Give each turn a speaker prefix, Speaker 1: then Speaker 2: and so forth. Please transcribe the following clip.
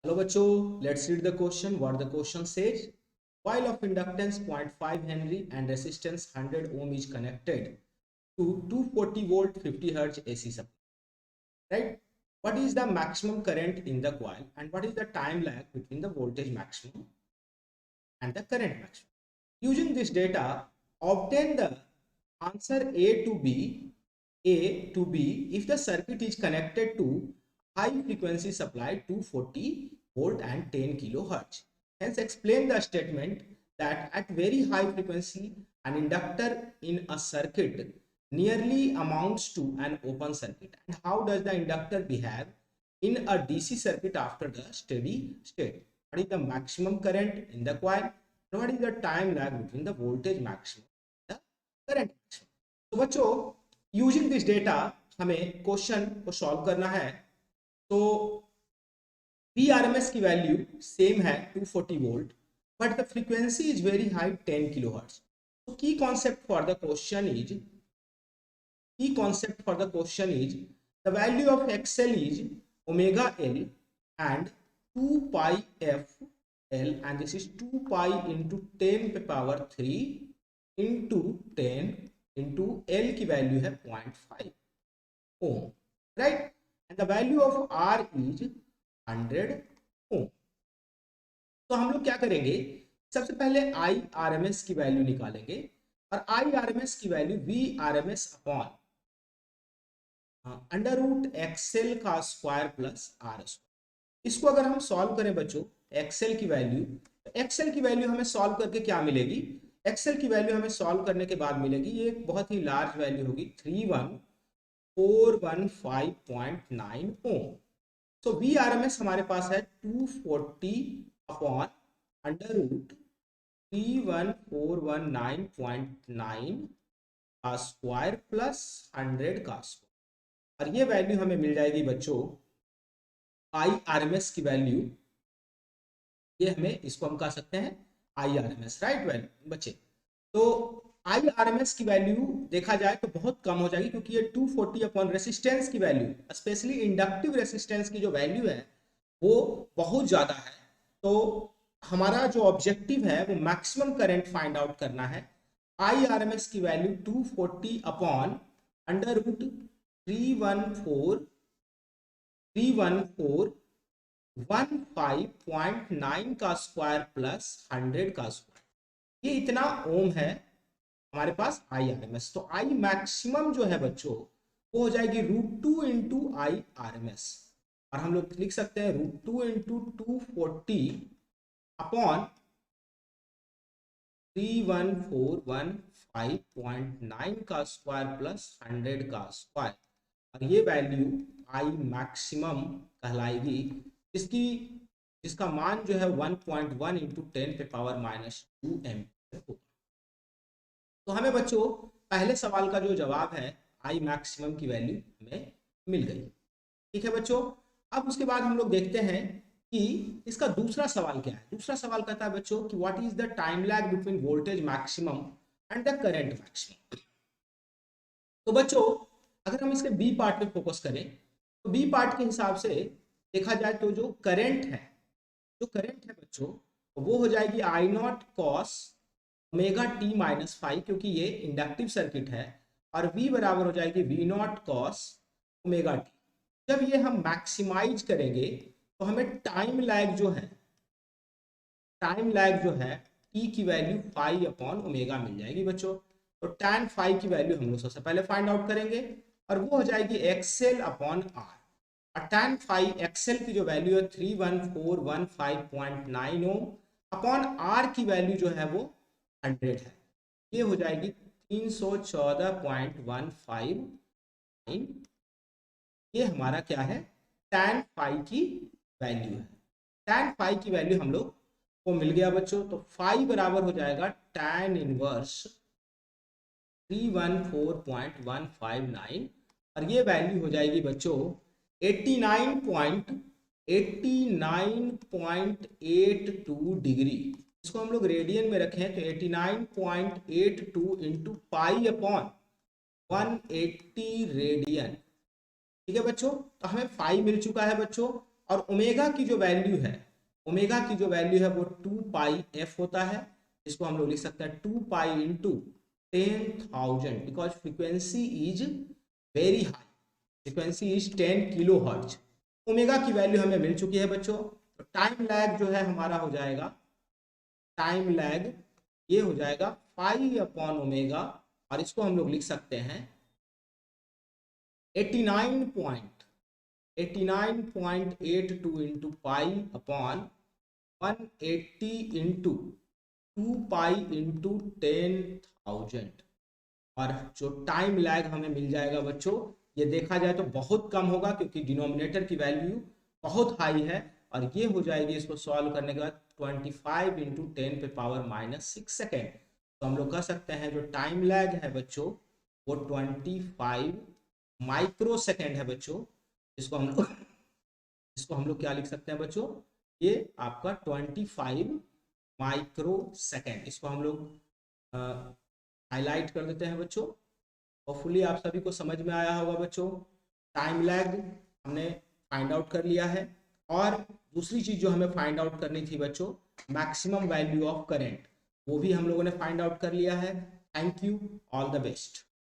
Speaker 1: Hello bachcho, let's read the question. What the question says: coil of inductance 0.5 Henry and resistance 100 ohm is connected to 240 volt 50 Hz AC supply. Right? What is the maximum current in the coil and what is the time lag between the voltage maximum and the current maximum? Using this data, obtain the answer A to B if the circuit is connected to high frequency supply 240 volt and 10 kilohertz. Hence explain the statement that at very high frequency an inductor in a circuit nearly amounts to an open circuit. And how does the inductor behave in a DC circuit after the steady state? What is the maximum current in the coil? And what is the time lag between the voltage maximum and the current maximum? तो बच्चों using this data हमें question को solve करना है। तो VRMS की value same है 240 volt but the frequency is very high 10 kilohertz. तो की concept for the question is the value of XL is omega L and 2 pi f L and this is 2 pi into 10 पे power 3 into 10 into L की value है 0.5 ohm, right? And the value of R is 100 ohm. तो हम लोग क्या करेंगे, सबसे पहले IRMS की वैल्यू निकालेंगे और IRMS की value VRMS upon under root XL का स्क्वायर प्लस आर स्क्वायर। इसको अगर हम सॉल्व करें बच्चों एक्सएल की वैल्यू, तो एक्सएल की वैल्यू हमें सॉल्व करके क्या मिलेगी, एक्सएल की वैल्यू हमें सॉल्व करने के बाद मिलेगी ये एक बहुत ही लार्ज वैल्यू होगी 31415.9 ओम। तो VRMS हमारे पास है 240 अपॉन अंडर रूट 31419.9 का स्क्वायर प्लस 100 का स्क्वायर और ये वैल्यू हमें मिल जाएगी बच्चों IRMS की वैल्यू। ये हमें इसको हम कह सकते हैं IRMS, राइट वैल्यू बच्चे। तो IRMS की वैल्यू देखा जाए तो बहुत कम हो जाएगी क्योंकि ये 240 अपॉन रेसिस्टेंस की वैल्यू, स्पेशली इंडक्टिव रेसिस्टेंस की जो वैल्यू है वो बहुत ज़्यादा है। तो हमारा जो ऑब्जेक्टिव है वो मैक्सिमम करंट फाइंड आउट करना है। IRMS की वैल्यू 240 अपॉन अंडर रूट 31415.9 का स्क्वायर प्लस 100 का स्क्वायर, ये इतना ओम है हमारे पास IRMS। तो I मैक्सिमम जो है बच्चों वो हो जाएगी √2 इंटू IRMS और हम लोग लिख सकते हैं √2 इंटू 240 अपॉन 31415.9 का स्क्वायर प्लस 100 का स्क्वायर और ये वैल्यू I मैक्सिमम कहलाएगी जिसका मान जो है 1.1 इंटू 10 पे पावर -2 एम्पियर होगा। तो हमें बच्चों पहले सवाल का जो जवाब है I मैक्सिमम की वैल्यू हमें मिल गई। ठीक है बच्चों, अब उसके बाद हम लोग देखते हैं कि इसका दूसरा सवाल क्या है। दूसरा सवाल कहता है बच्चों कि what is the time lag between voltage maximum and the current maximum. तो बच्चों अगर हम इसके बी पार्ट पे फोकस करें तो बी पार्ट के हिसाब से देखा जाए तो जो करंट है बच्चों वो हो जाएगी I not cos omega T minus 5 क्योंकि ये इंडक्टिव सर्किट है और V बराबर हो जाएगी V not cos omega T. जब ये हम मैक्सिमाइज करेंगे तो हमें टाइम लैग जो है टी की वैल्यू 5 अपॉन ओमेगा मिल जाएगी बच्चों। तो tan 5 की वैल्यू हम लोग सबसे पहले फाइंड आउट करेंगे और वो हो जाएगी XL अपॉन R और tan 5 XL की जो वैल्यू है 31415.9 ओम अपॉन R की वैल्यू जो है वो 100 है, ये हो जाएगी 314.159। ये हमारा क्या है tan 5 की वैल्यू है। tan 5 की वैल्यू हम लोग को मिल गया बच्चों। तो 5 बराबर हो जाएगा tan इनवर्स 314.159 और ये वैल्यू हो जाएगी बच्चों 89.82 डिग्री। इसको हम लोग रेडियन में रखें तो 89.82 इंटू पाई अपॉन 180 रेडियन। ठीक है बच्चों, तो हमें 5 मिल चुका है बच्चों और ओमेगा की जो वैल्यू है, ओमेगा की जो वैल्यू है वो 2 पाई एफ होता है। इसको हम लोग लिख सकते हैं 2 pi into 10,000 because frequency is very high, frequency is 10 kilo hertz. Omega की वैल्यू हमें मिल चुकी है बच्चों। तो टाइम लैग जो है हमारा हो जाएगा, टाइम लैग ये हो जाएगा पाई अपॉन ओमेगा, और इसको हम लोग लिख सकते हैं 89.82 into pi upon 180 into 2 pi into 10,000। और जो टाइम लैग हमें मिल जाएगा बच्चों, ये देखा जाए तो बहुत कम होगा क्योंकि डिनोमिनेटर की वैल्यू बहुत हाई है, और ये हो जाएगी इसको सॉल्व करने के बाद 25 इंटू 10 पे पावर -6 सेकेंड। तो हम लोग कह सकते हैं जो टाइम लैग है बच्चों वो 25 माइक्रो सेकेंड है बच्चों। इसको हम लोग इसको हम लोग क्या लिख सकते हैं बच्चों, ये आपका 25 माइक्रो सेकेंड। इसको हम लोग हाईलाइट कर देते हैं बच्चों। होपफुली आप सभी को समझ में आया होगा बच्चों। टाइम लैग हमने फाइंड आउट कर लिया है, और दूसरी चीज जो हमें फाइंड आउट करनी थी बच्चों, मैक्सिमम वैल्यू ऑफ करंट, वो भी हम लोगों ने फाइंड आउट कर लिया है। Thank you, all the best.